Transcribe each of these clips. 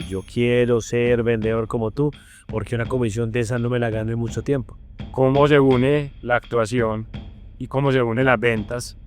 Yo quiero ser vendedor como tú, porque una comisión de esa no me la gano en mucho tiempo. ¿Cómo se une la actuación y cómo se unen las ventas?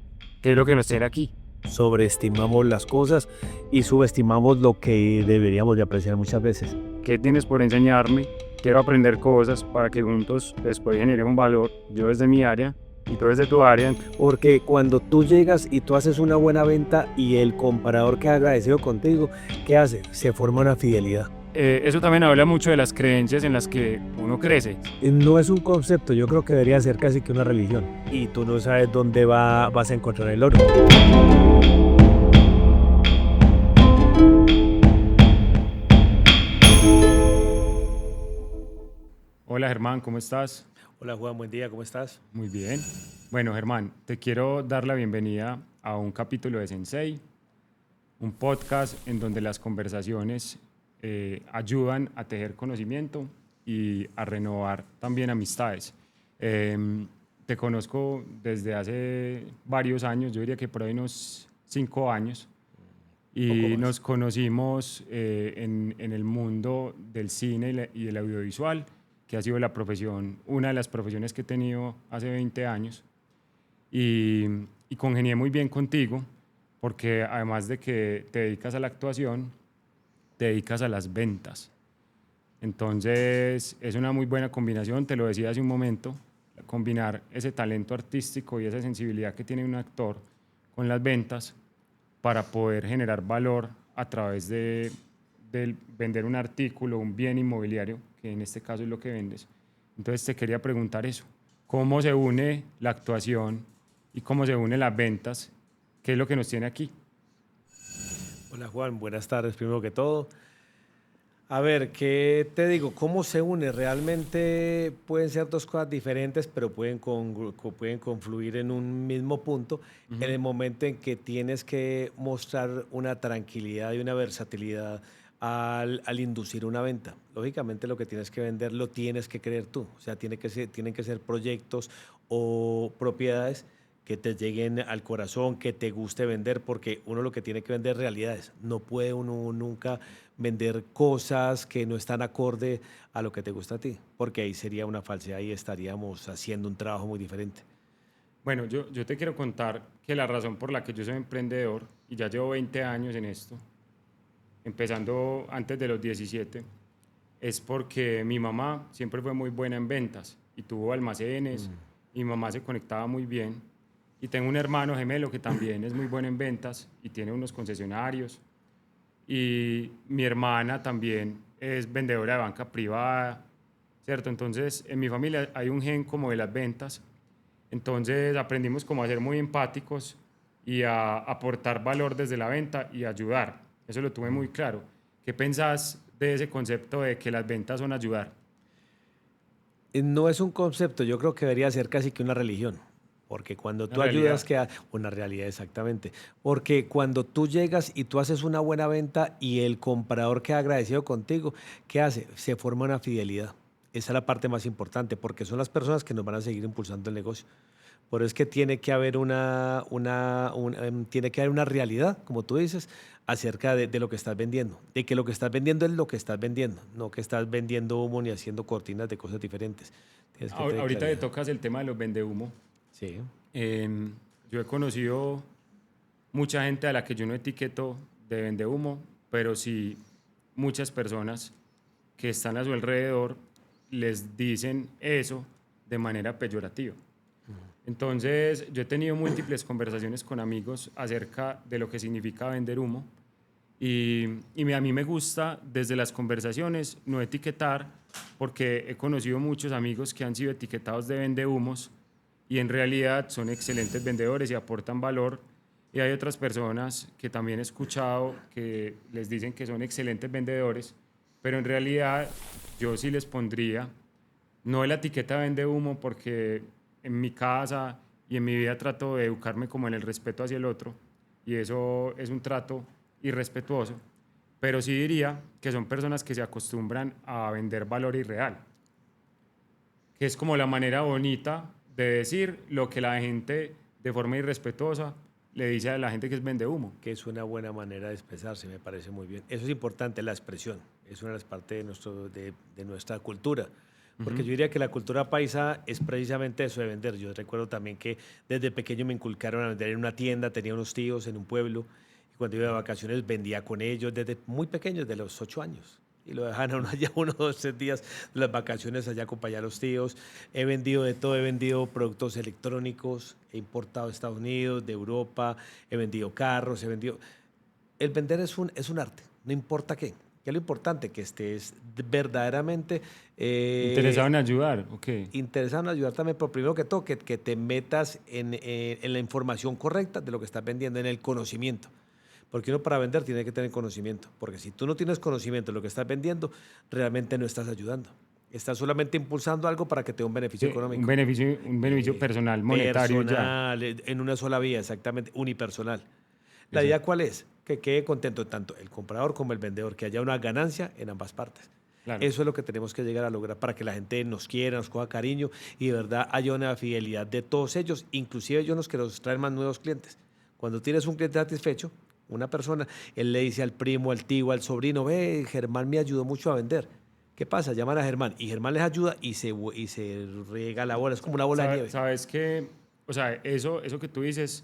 ¿Qué es lo que nos tiene aquí? Sobreestimamos las cosas y subestimamos lo que deberíamos de apreciar muchas veces. ¿Qué tienes por enseñarme? Quiero aprender cosas para que juntos después generemos valor, yo desde mi área y tú desde tu área. Porque cuando tú llegas y tú haces una buena venta y el comprador queda agradecido contigo, ¿qué hace? Se forma una fidelidad. Eso también habla mucho de las creencias en las que uno crece. No es un concepto, yo creo que debería ser casi que una religión. Y tú no sabes dónde vas a encontrar el oro. Hola Germán, ¿cómo estás? Hola Juan, buen día, ¿cómo estás? Muy bien. Bueno Germán, te quiero dar la bienvenida a un capítulo de Sensei, un podcast en donde las conversaciones ayudan a tejer conocimiento y a renovar también amistades. Te conozco desde hace varios años, yo diría que por ahí unos 5 años, Poco y más. nos conocimos en el mundo del cine y del audiovisual, que ha sido la profesión, una de las profesiones que he tenido hace 20 años y, y congenié muy bien contigo porque además de que te dedicas a la actuación, te dedicas a las ventas. Entonces es una muy buena combinación, te lo decía hace un momento, combinar ese talento artístico y esa sensibilidad que tiene un actor con las ventas para poder generar valor a través de vender un artículo, un bien inmobiliario, que en este caso es lo que vendes. Entonces te quería preguntar eso, ¿cómo se une la actuación y cómo se unen las ventas? ¿Qué es lo que nos tiene aquí? Hola Juan, buenas tardes primero que todo. A ver, ¿qué te digo? ¿Cómo se une? Realmente pueden ser dos cosas diferentes, pero pueden confluir en un mismo punto en Ujú. el momento en que tienes que mostrar una tranquilidad y una versatilidad al inducir una venta. Lógicamente lo que tienes que vender lo tienes que creer tú. O sea, tienen que ser proyectos o propiedades que te lleguen al corazón, que te guste vender, porque uno lo que tiene que vender es realidades. No puede uno nunca vender cosas que no están acorde a lo que te gusta a ti, porque ahí sería una falsedad y estaríamos haciendo un trabajo muy diferente. Bueno, yo te quiero contar que la razón por la que yo soy emprendedor y ya llevo 20 años en esto, empezando antes de los 17, es porque mi mamá siempre fue muy buena en ventas y tuvo almacenes, y mi mamá se conectaba muy bien. Y tengo un hermano gemelo que también es muy bueno en ventas y tiene unos concesionarios. Y mi hermana también es vendedora de banca privada, ¿cierto? Entonces, en mi familia hay un gen como de las ventas. Entonces, aprendimos como a ser muy empáticos y a aportar valor desde la venta y ayudar. Eso lo tuve muy claro. ¿Qué pensás de ese concepto de que las ventas son ayudar? No es un concepto, yo creo que debería ser casi que una religión, porque cuando Una tú ayudas, realidad. queda una realidad exactamente, porque cuando tú llegas y tú haces una buena venta y el comprador queda agradecido contigo, ¿qué hace? Se forma una fidelidad. Esa es la parte más importante, porque son las personas que nos van a seguir impulsando el negocio. Por eso es que tiene que haber tiene que haber una realidad, como tú dices, acerca de lo que estás vendiendo. De que lo que estás vendiendo es lo que estás vendiendo, no que estás vendiendo humo ni haciendo cortinas de cosas diferentes. Tienes que tener Ahorita te claridad. tocas el tema de los vendehumo. Sí. Yo he conocido mucha gente a la que yo no etiqueto de vendehumo, pero sí muchas personas que están a su alrededor les dicen eso de manera peyorativa. Entonces, yo he tenido múltiples conversaciones con amigos acerca de lo que significa vender humo y a mí me gusta desde las conversaciones no etiquetar porque he conocido muchos amigos que han sido etiquetados de vendehumos y en realidad son excelentes vendedores y aportan valor. Y hay otras personas que también he escuchado que les dicen que son excelentes vendedores, pero en realidad yo sí les pondría no la etiqueta vende humo porque en mi casa y en mi vida trato de educarme como en el respeto hacia el otro y eso es un trato irrespetuoso, pero sí diría que son personas que se acostumbran a vender valor irreal, que es como la manera bonita de decir lo que la gente de forma irrespetuosa le dice a la gente que es vende humo. Que es una buena manera de expresarse, me parece muy bien. Eso es importante, la expresión. Es una de las partes de nuestra cultura. Porque yo diría que la cultura paisa es precisamente eso de vender. Yo recuerdo también que desde pequeño me inculcaron a vender en una tienda, tenía unos tíos en un pueblo, y cuando iba de vacaciones vendía con ellos desde muy pequeños, de los 8 años. Y lo dejan a uno allá 1, 2, 3 días de las vacaciones allá a acompañar a los tíos. He vendido de todo, he vendido productos electrónicos, he importado de Estados Unidos, de Europa, he vendido carros, he vendido... El vender es un arte, no importa qué. ¿Qué es lo importante? Que estés verdaderamente Interesado en ayudar, ok. interesado en ayudar también, pero primero que todo, que te metas en la información correcta de lo que estás vendiendo, en el conocimiento. Porque uno para vender tiene que tener conocimiento. Porque si tú no tienes conocimiento de lo que estás vendiendo, realmente no estás ayudando. Estás solamente impulsando algo para que te dé un beneficio Sí, económico. un beneficio personal, monetario ya. Personal, en una sola vía, exactamente, unipersonal. ¿La Exacto. idea cuál es? Que quede contento tanto el comprador como el vendedor, que haya una ganancia en ambas partes. Claro. Eso es lo que tenemos que llegar a lograr para que la gente nos quiera, nos coja cariño y de verdad haya una fidelidad de todos ellos, inclusive ellos que nos traen más nuevos clientes. Cuando tienes un cliente satisfecho, una persona, él le dice al primo, al tío, al sobrino, ve, Germán me ayudó mucho a vender. ¿Qué pasa? Llaman a Germán y Germán les ayuda y se riega la bola, es como una bola de nieve. Sabes que, o sea, eso que tú dices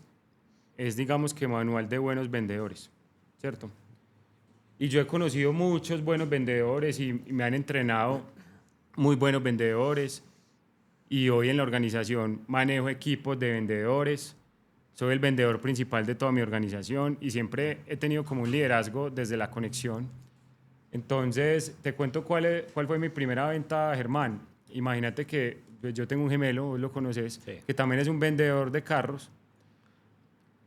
es, digamos, que manual de buenos vendedores, ¿cierto? Y yo he conocido muchos buenos vendedores y me han entrenado muy buenos vendedores. Y hoy en la organización manejo equipos de vendedores. Soy el vendedor principal de toda mi organización y siempre he tenido como un liderazgo desde la conexión. Entonces, te cuento cuál fue mi primera venta, Germán. Imagínate que yo tengo un gemelo, vos lo conoces, Sí. que también es un vendedor de carros,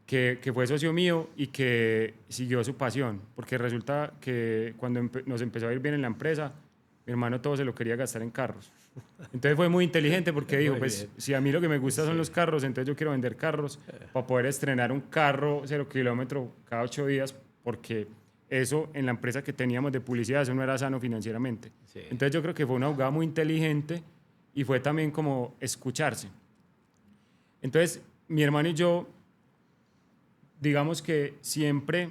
que fue socio mío y que siguió su pasión, porque resulta que cuando nos empezó a ir bien en la empresa, mi hermano todo se lo quería gastar en carros. Entonces fue muy inteligente porque dijo, Muy pues bien. si a mí lo que me gusta son Sí. los carros, entonces yo quiero vender carros para poder estrenar un carro 0 kilómetro cada 8 días, porque eso en la empresa que teníamos de publicidad, eso no era sano financieramente. Sí. Entonces yo creo que fue una jugada muy inteligente y fue también como escucharse. Entonces mi hermano y yo, digamos que siempre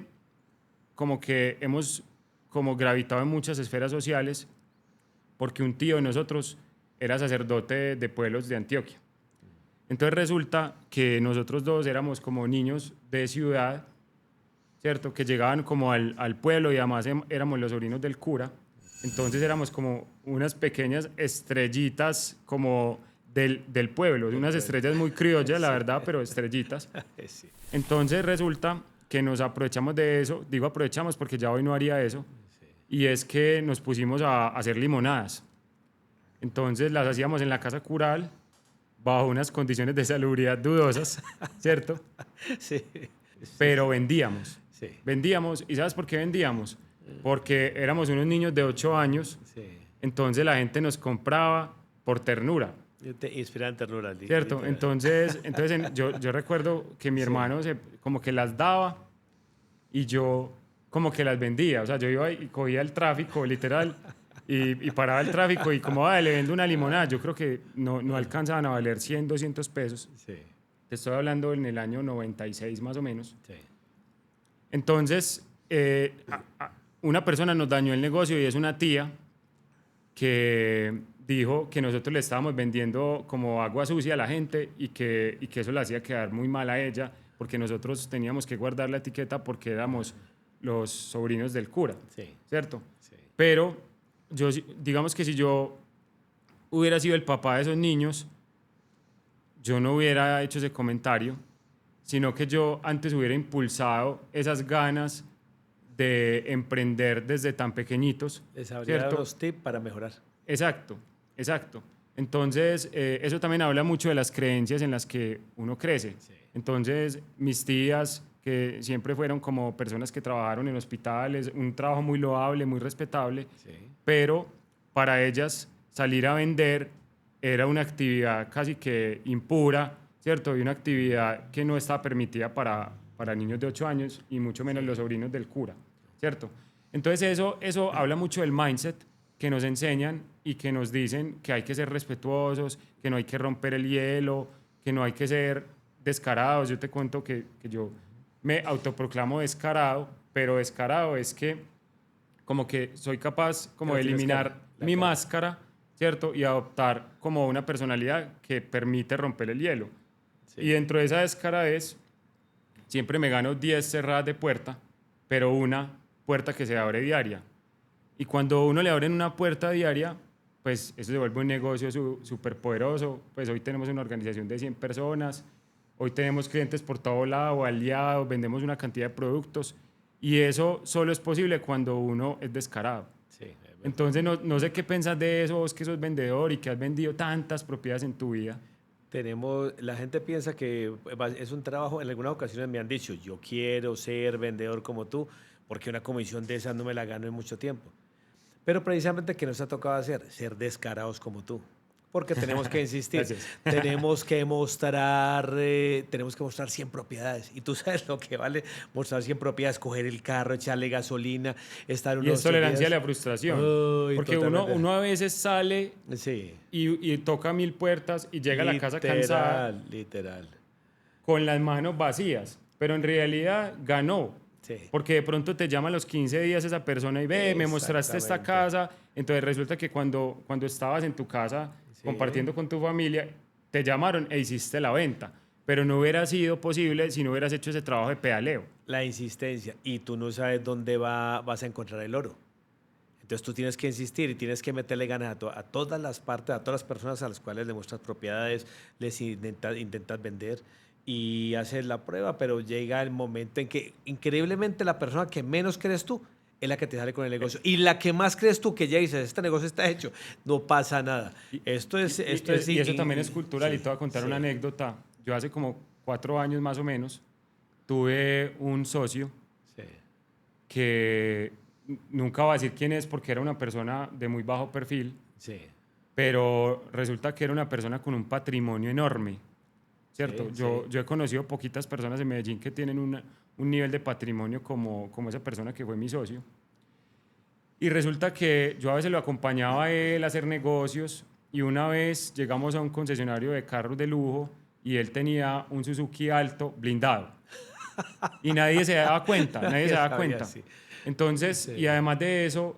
como que hemos como gravitado en muchas esferas sociales, porque un tío de nosotros era sacerdote de pueblos de Antioquia. Entonces resulta que nosotros dos éramos como niños de ciudad, ¿cierto? Que llegaban como al pueblo y además éramos los sobrinos del cura. Entonces éramos como unas pequeñas estrellitas como del pueblo, unas estrellas muy criollas, la verdad, pero estrellitas. Sí. Entonces resulta que nos aprovechamos de eso, digo aprovechamos porque ya hoy no haría eso, y es que nos pusimos a hacer limonadas. Entonces las hacíamos en la casa cural, bajo unas condiciones de salubridad dudosas, ¿cierto? Sí. Pero vendíamos. Sí. Vendíamos, ¿y sabes por qué vendíamos? Porque éramos unos niños de 8 años, Sí. entonces la gente nos compraba por ternura. Te inspiran ternura. ¿Cierto? literal. Entonces yo recuerdo que mi hermano como que las daba y yo como que las vendía. O sea, yo iba y cogía el tráfico, literal, y paraba el tráfico y como, le vendo una limonada. Yo creo que no alcanzaban a valer 100, 200 pesos. Sí. Te estoy hablando en el año 96 más o menos. Sí. Entonces, una persona nos dañó el negocio y es una tía que dijo que nosotros le estábamos vendiendo como agua sucia a la gente y que eso le hacía quedar muy mal a ella porque nosotros teníamos que guardar la etiqueta porque éramos los sobrinos del cura, Sí. ¿cierto? Sí. Pero digamos que si yo hubiera sido el papá de esos niños, yo no hubiera hecho ese comentario, sino que yo antes hubiera impulsado esas ganas de emprender desde tan pequeñitos, Les habría dado ¿cierto? los tips para mejorar. Exacto, exacto. Entonces, eso también habla mucho de las creencias en las que uno crece. Sí. Entonces, mis tías, que siempre fueron como personas que trabajaron en hospitales, un trabajo muy loable, muy respetable, Sí. pero para ellas salir a vender era una actividad casi que impura, ¿cierto? Y una actividad que no está permitida para niños de 8 años y mucho menos los sobrinos del cura, ¿cierto? Entonces eso habla mucho del mindset que nos enseñan y que nos dicen que hay que ser respetuosos, que no hay que romper el hielo, que no hay que ser, descarados. Yo te cuento que yo me autoproclamo descarado, pero descarado es que como que soy capaz como No de tienes eliminar cara, la mi cara. máscara, ¿cierto? Y adoptar como una personalidad que permite romper el hielo. Sí. Y dentro de esa descaradez siempre me gano 10 cerradas de puerta, pero una puerta que se abre diaria. Y cuando uno le abren una puerta diaria, pues eso se vuelve un negocio súper poderoso. Pues hoy tenemos una organización de 100 personas, hoy tenemos clientes por todo lado, aliados, vendemos una cantidad de productos y eso solo es posible cuando uno es descarado. Sí, es verdad. Entonces no sé qué pensás de eso, vos que sos vendedor y que has vendido tantas propiedades en tu vida. La gente piensa que es un trabajo, en algunas ocasiones me han dicho, yo quiero ser vendedor como tú, porque una comisión de esas no me la gano en mucho tiempo. Pero precisamente que nos ha tocado hacer, ser descarados como tú. Porque tenemos que insistir, Gracias. tenemos que mostrar 100 propiedades. Y tú sabes lo que vale mostrar 100 propiedades, coger el carro, echarle gasolina, estar Y es unos tolerancia a días. la frustración. Uy, Porque totalmente. uno a veces sale Sí, y toca 1000 puertas y llega a la casa cansada literal, literal. con las manos vacías, pero en realidad ganó. Sí, Porque de pronto te llama a los 15 días esa persona y ve, me mostraste esta exactamente. casa. Entonces resulta que cuando estabas en tu casa Sí. compartiendo con tu familia, te llamaron e hiciste la venta. Pero no hubiera sido posible si no hubieras hecho ese trabajo de pedaleo. La insistencia. Y tú no sabes dónde vas a encontrar el oro. Entonces tú tienes que insistir y tienes que meterle ganas a todas las partes, a todas las personas a las cuales le muestras propiedades, intentas vender y haces la prueba, pero llega el momento en que increíblemente la persona que menos crees tú es la que te sale con el negocio. Y la que más crees tú que ya dices, este negocio está hecho, no pasa nada. Y eso también es cultural y Sí, te voy a contar una sí, anécdota. Yo hace como 4 años más o menos tuve un socio sí, que nunca voy a decir quién es porque era una persona de muy bajo perfil, sí, pero resulta que era una persona con un patrimonio enorme, ¿cierto? sí, sí. Yo he conocido poquitas personas en Medellín que tienen un nivel de patrimonio como esa persona que fue mi socio. Y resulta que yo a veces lo acompañaba a él a hacer negocios y una vez llegamos a un concesionario de carros de lujo y él tenía un Suzuki Alto blindado. Y nadie se daba cuenta, nadie se Nadie daba sabía, cuenta. sí. Entonces, y Sí. además de eso,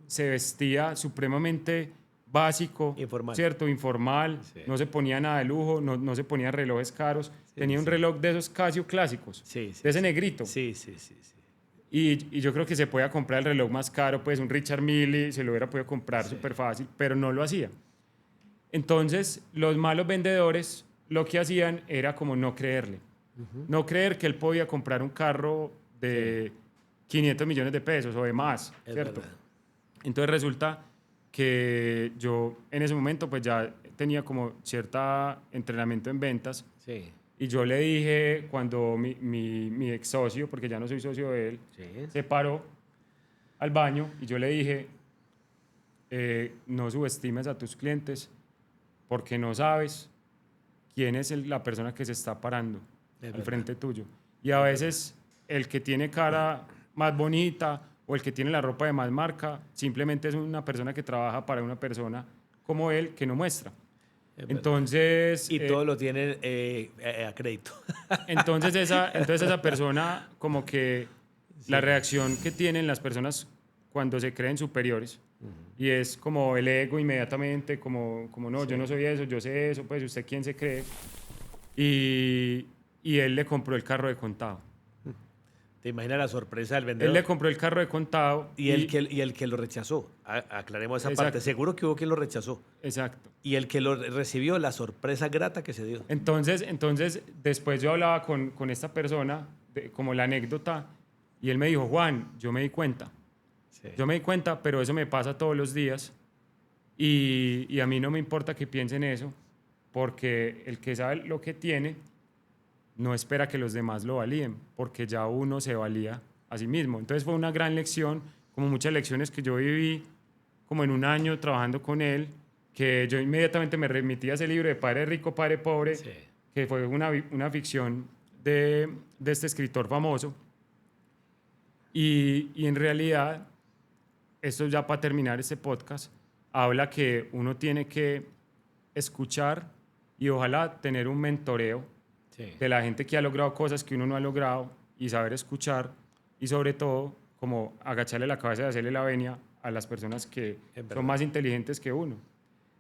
se vestía supremamente básico, Informal. ¿cierto? Informal, Sí. no se ponía nada de lujo, no se ponía relojes caros, Sí, tenía un sí. reloj de esos Casio clásicos, Sí, sí, de ese sí. negrito. Sí, sí, sí, sí. Y yo creo que se podía comprar el reloj más caro, pues un Richard Mille, se lo hubiera podido comprar Sí. súper fácil, pero no lo hacía. Entonces, los malos vendedores lo que hacían era como no creerle. No creer que él podía comprar un carro de 500 millones de pesos o de más, Es ¿cierto? verdad. Entonces resulta que yo en ese momento pues ya tenía como cierto entrenamiento en ventas Sí, y yo le dije cuando mi ex socio, porque ya no soy socio de él, sí. se paró al baño y yo le dije, no subestimes a tus clientes porque no sabes quién es la persona que se está parando Es al verdad. frente tuyo. Y a veces el que tiene cara más bonita o el que tiene la ropa de más marca simplemente es una persona que trabaja para una persona como él que no muestra. Es verdad. Entonces, Y todo lo tienen a crédito. entonces esa persona como que la reacción que tienen las personas cuando se creen superiores y es como el ego inmediatamente, como no, yo no soy eso, yo sé eso, pues usted quién se cree. Y él le compró el carro de contado. ¿Te imaginas la sorpresa del Él vendedor? le compró el carro de contado Y el que lo rechazó. Aclaremos esa parte. Exacto. Seguro que hubo quien lo rechazó. Exacto. Y el que lo recibió, la sorpresa grata que se dio. Entonces después yo hablaba con esta persona, como la anécdota, y él me dijo, Juan, yo me di cuenta. Sí. Yo me di cuenta, pero eso me pasa todos los días y a mí no me importa que piensen eso, porque el que sabe lo que tiene no espera que los demás lo validen, porque ya uno se valía a sí mismo. Entonces fue una gran lección, como muchas lecciones que yo viví como en un año trabajando con él, que yo inmediatamente me remití a ese libro de Padre Rico, Padre Pobre, Sí. que fue una ficción de este escritor famoso. Y en realidad, esto ya para terminar este podcast, habla que uno tiene que escuchar y ojalá tener un mentoreo Sí. de la gente que ha logrado cosas que uno no ha logrado y saber escuchar y sobre todo como agacharle la cabeza y hacerle la venia a las personas que Es verdad. son más inteligentes que uno.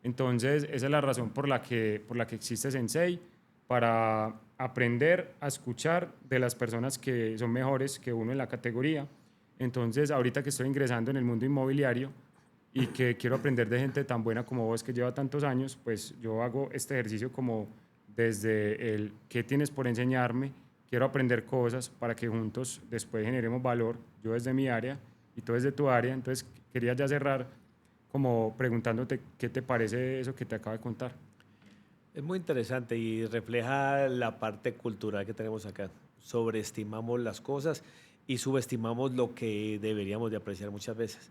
Entonces, esa es la razón por la que existe Sensei, para aprender a escuchar de las personas que son mejores que uno en la categoría. Entonces, ahorita que estoy ingresando en el mundo inmobiliario y que quiero aprender de gente tan buena como vos que lleva tantos años, pues yo hago este ejercicio como desde el qué tienes por enseñarme, quiero aprender cosas para que juntos después generemos valor, yo desde mi área y tú desde tu área. Entonces, quería ya cerrar como preguntándote qué te parece eso que te acabo de contar. Es muy interesante y refleja la parte cultural que tenemos acá. Sobreestimamos las cosas y subestimamos lo que deberíamos de apreciar muchas veces.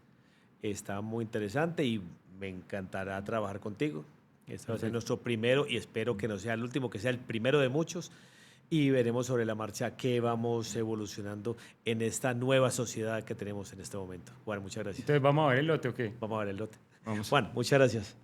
Está muy interesante y me encantará trabajar contigo. Este va a ser Perfecto. nuestro primero y espero que no sea el último, que sea el primero de muchos y veremos sobre la marcha qué vamos evolucionando en esta nueva sociedad que tenemos en este momento. Juan, muchas gracias. Entonces, ¿vamos a ver el lote o qué? Vamos a ver el lote. Vamos. Juan, muchas gracias.